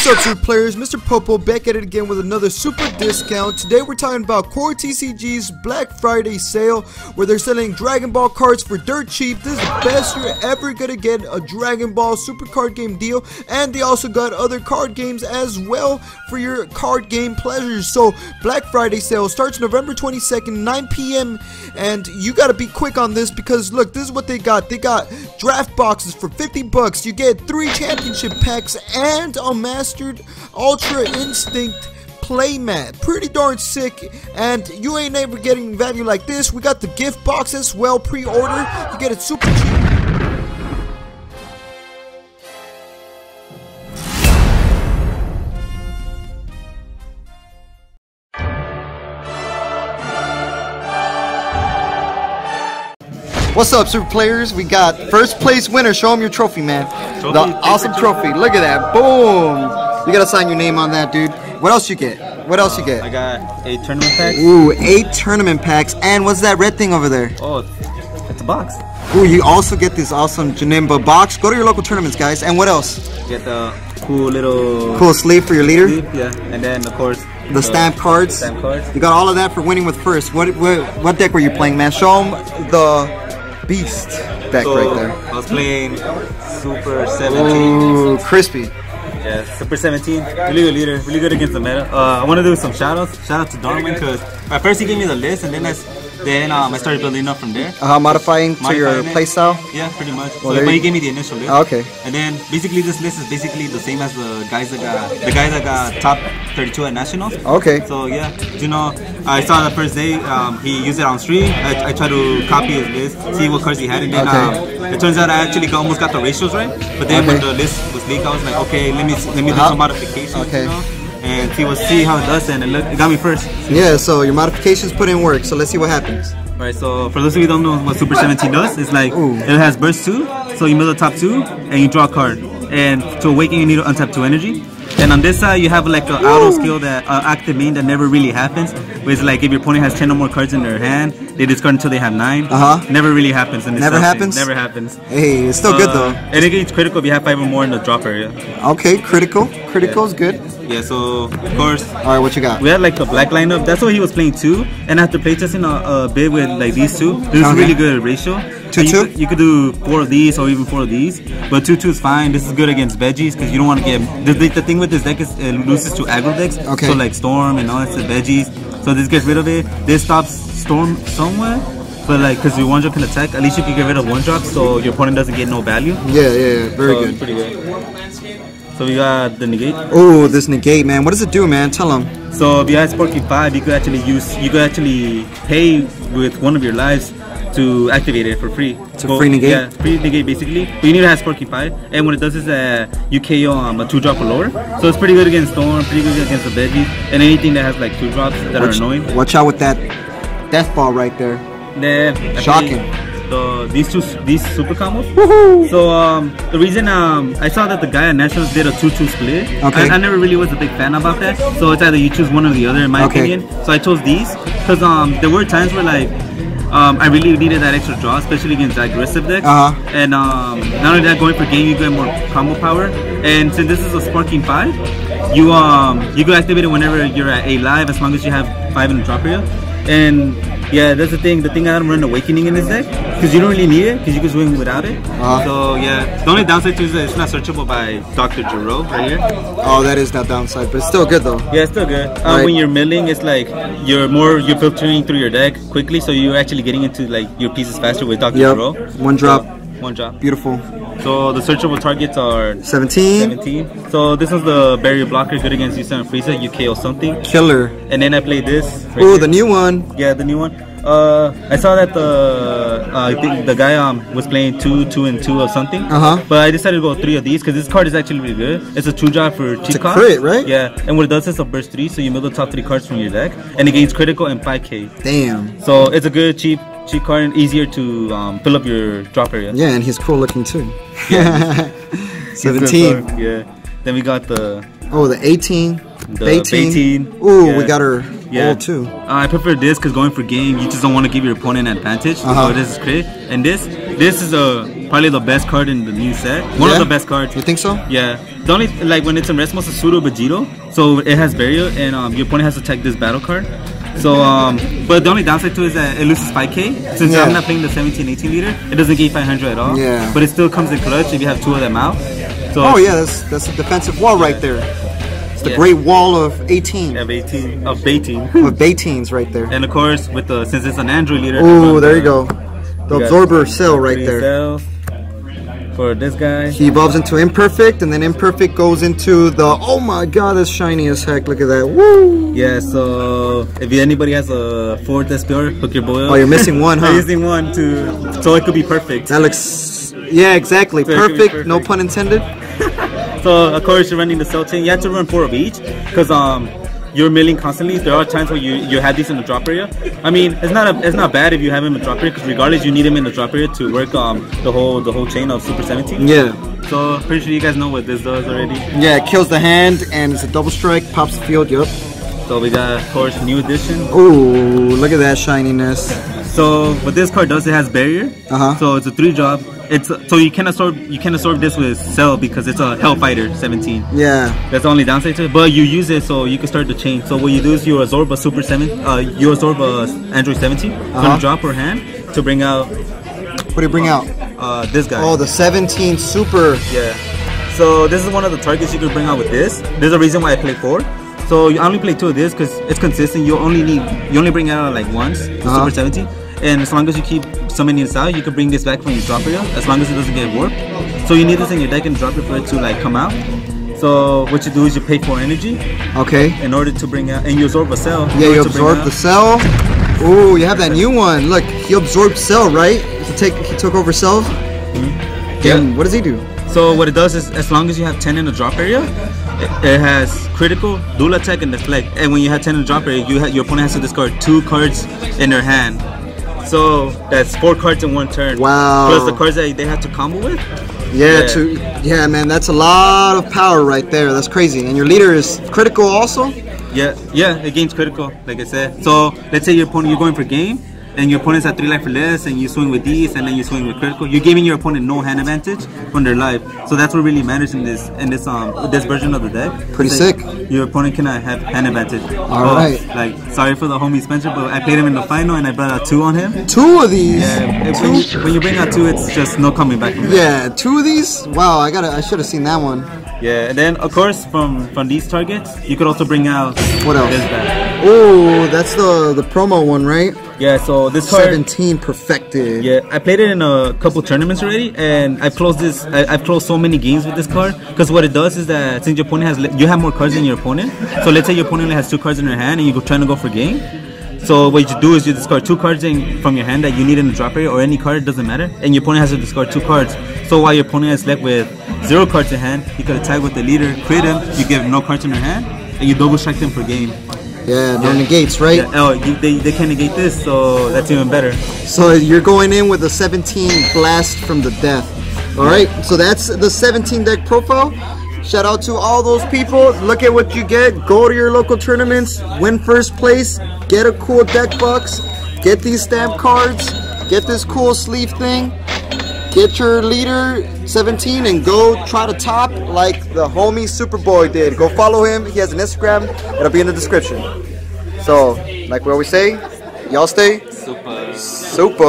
What's up, super players? Mr. Popo back at it again with another super discount. Today we're talking about Core TCG's Black Friday sale, where they're selling Dragon Ball cards for dirt cheap. This is the best you're ever gonna get a Dragon Ball super card game deal, and they also got other card games as well for your card game pleasures. So Black Friday sale starts November 22nd, 9 p.m. and you gotta be quick on this because look, this is what they got. They got draft boxes for 50 bucks. You get 3 championship packs and a Mastered Ultra Instinct playmat. Pretty darn sick, and you ain't ever getting value like this. We got the gift box as well, pre-order. You get it super cheap. What's up, super players? We got first place winner. Show them your trophy, man. The awesome trophy. Look at that. Boom. You gotta sign your name on that, dude. What else you get? What else you get? I got 8 tournament packs. Ooh, 8 tournament packs. And what's that red thing over there? Oh, it's a box. Ooh, you also get this awesome Janemba box. Go to your local tournaments, guys. And what else? Get the cool sleeve for your leader. Sleeve, yeah. And then of course the stamp cards. Stamp cards. You got all of that for winning with first. What deck were you playing, man? Show them the Beast deck right there. I was playing Super 17. Ooh, crispy. Yeah, Super 17. Really good leader. Really good against the meta. I want to do some shoutouts. Shout out to Darwin because at first he gave me the list, and then I started building up from there. Modifying to your playstyle? Yeah, pretty much. Well, so, but he gave me the initial list. Oh, okay. And then basically this list is basically the same as the guys that got top 32 at nationals. Okay. So yeah, you know, I saw the first day he used it on stream. I tried to copy his list, see what cards he had, and then it turns out I actually almost got the ratios right. But then when the list was leaked, I was like, okay, let me do some modifications. Okay. You know? And see how it does, and it got me first. Yeah, so your modifications put in work, so let's see what happens. Alright, so for those of you who don't know what Super 17 does, it's like, it has burst 2, so you mill the top 2, and you draw a card. And to awaken, you need to untap 2 energy. And on this side, you have like an auto skill that active main that never really happens. Where it's like if your opponent has 10 or more cards in their hand, they discard until they have 9. Never really happens in this. Never happens? Never happens. Hey, it's still good though. And it gets critical if you have 5 or more in the drop area. Okay, critical. Critical is good. Yeah, so of course. Alright, what you got? We had like the black lineup. That's what he was playing too. And after playtesting a bit with like these two, this is a really good ratio. 2-2? You could do 4 of these or even 4 of these. But 2-2 is fine. This is good against veggies because you don't want to get. The thing with this deck is it loses to aggro decks. Okay. So like Storm and all that stuff, veggies. So this gets rid of it. This stops Storm somewhere. But like, because your 1-drop can attack, at least you can get rid of 1-drop so your opponent doesn't get no value. Yeah. Very good. Pretty good. So we got the negate. Oh, this negate, man. What does it do, man? Tell them. So if you had Sparky 5, you could actually pay with one of your lives to activate it for free. It's a free negate? Yeah, free negate basically. But you need to have Sparky 5. And what it does is you KO a 2-drop or lower. So it's pretty good against Storm, pretty good against the veggies, and anything that has like 2 drops that are annoying. Watch out with that death ball right there. Then shocking. These super combos. Woohoo! So the reason I saw that the guy at Nationals did a 2-2 split. Okay. I never really was a big fan about that. So it's either you choose one or the other in my opinion. So I chose these because there were times where like I really needed that extra draw, especially against aggressive decks. And not only that, going for game you get more combo power. And since this is a Sparking 5, you can activate it whenever you're at a live as long as you have 5 in the drop area. And yeah, that's the thing. The thing I don't run Awakening in this deck because you don't really need it because you can swing without it. So yeah, the only downside to it is that it's not searchable by Dr. Giro right here. Oh, that is that downside, but it's still good though. Yeah, it's still good. When you're milling, it's like you're filtering through your deck quickly, so you're actually getting into like your pieces faster with Dr. Giro. 1-drop. 1-drop. Beautiful. So the searchable targets are 17. So this is the barrier blocker, good against U7 Frieza. You KO something. Killer. And then I played this. Right the new one. Yeah, the new one. I saw that I think the guy was playing 2, 2, and 2 or something. But I decided to go 3 of these because this card is actually really good. It's a 2-drop for cheat It's a crit, right? Yeah. And what it does is a burst 3, so you mill the top 3 cards from your deck, and it gains critical and 5k. Damn. So it's a good cheap card and easier to fill up your drop area. Yeah, and he's cool looking too. Yeah. 17. Yeah. Then we got the 18. The 18. Ooh, we got her old too. I prefer this because going for game, you just don't want to give your opponent an advantage. So this is crit. And this is a probably the best card in the new set. One of the best cards. You think so? Yeah. The only, like, when it's in Red Smoke's a pseudo Vegito, so it has barrier, and your opponent has to check this battle card. So, but the only downside to it is that it loses 5k. Since I'm not playing the 17-18 leader, it doesn't give 500 at all. Yeah. But it still comes in clutch if you have 2 of them out. So oh yeah, that's a defensive wall right there. It's the great wall of 18. Of 18. Of 18. Of 18s right there. And of course, with the since it's an Android leader. Oh, there you go. The absorber cell right there. Cells for this guy. He evolves into Imperfect, and then Imperfect goes into the, oh my god, that's shiny as heck. Look at that. Woo! Yeah, so if anybody has a 4th SPR, hook your boy up. Oh, you're missing one, huh? I'm missing one too, so it could be perfect. That looks, yeah, exactly. So perfect, no pun intended. So of course you're running the cell chain. You have to run 4 of each because you're milling constantly. There are times where you have these in the drop area. I mean, it's not bad if you have him in the drop area because regardless you need him in the drop area to work the whole chain of Super 17. Yeah. So pretty sure you guys know what this does already. Yeah, it kills the hand and it's a double strike, pops the field. Yup. So we got, of course, new edition. Ooh, look at that shininess. So what this card does, it has barrier. So it's a 3-drop. It's so you can absorb this with Cell because it's a Hellfighter 17. Yeah. That's the only downside to it. But you use it so you can start the chain. So what you do is you absorb a Super 7. You absorb a Android 17 from the drop or hand to bring out. What do you bring out? This guy. Oh, the 17 Super. Yeah. So this is one of the targets you could bring out with this. There's a reason why I play 4. So you only play 2 of this because it's consistent. You only bring it out like once, the Super 17. And as long as you keep summoning this out, you can bring this back from your drop area, as long as it doesn't get warped. So you need this in your deck and drop it for it to like come out. So what you do is you pay 4 energy. Okay. In order to bring out, and you absorb a cell. Yeah, you absorb the cell. Ooh, you have that new one. Look, he absorbed cell, right? He took over cell. Yeah. What does he do? So what it does is, as long as you have 10 in the drop area, it has critical, dual attack, and deflect. And when you have 10 in the drop area, your opponent has to discard 2 cards in their hand. So that's 4 cards in 1 turn. Wow. Plus the cards that they have to combo with. Yeah, yeah, man, that's a lot of power right there. That's crazy. And your leader is critical also? Yeah, it gains critical, like I said. So let's say you're going for game, and your opponent's at 3 life or less, and you swing with these, and then you swing with critical. You're giving your opponent no hand advantage from their life. So that's what really matters in this version of the deck. Pretty sick. Your opponent cannot have hand advantage. Alright. Like, sorry for the homie Spencer, but I played him in the final and I brought out 2 on him. 2 of these? Yeah, when you bring out 2, it's just no coming back from that. Yeah, 2 of these? Wow, I should have seen that one. Yeah, and then of course from these targets, you could also bring out what else? This guy. Oh, that's the promo one, right? Yeah, so this card 17 perfected. Yeah, I played it in a couple tournaments already, and I've closed so many games with this card because what it does is that since your opponent you have more cards than your opponent. So let's say your opponent only has 2 cards in their hand, and you're trying to go for game. So what you do is you discard 2 cards from your hand that you need in the drop area, or any card, doesn't matter, and your opponent has to discard 2 cards. So while your opponent is left with 0 cards in hand, you can attack with the leader, crit him, you give no cards in their hand, and you double strike them for game. Yeah, no negates, right? Yeah. Oh, they can't negate this, so that's even better. So you're going in with a 17 blast from the death. Alright, so that's the 17 deck profile. Shout out to all those people. Look at what you get. Go to your local tournaments, win first place, get a cool deck box, get these stamp cards, get this cool sleeve thing, get your leader 17 and go try to top like the homie Superboy did. Go follow him. He has an Instagram. It'll be in the description. So, like we always say, y'all stay super.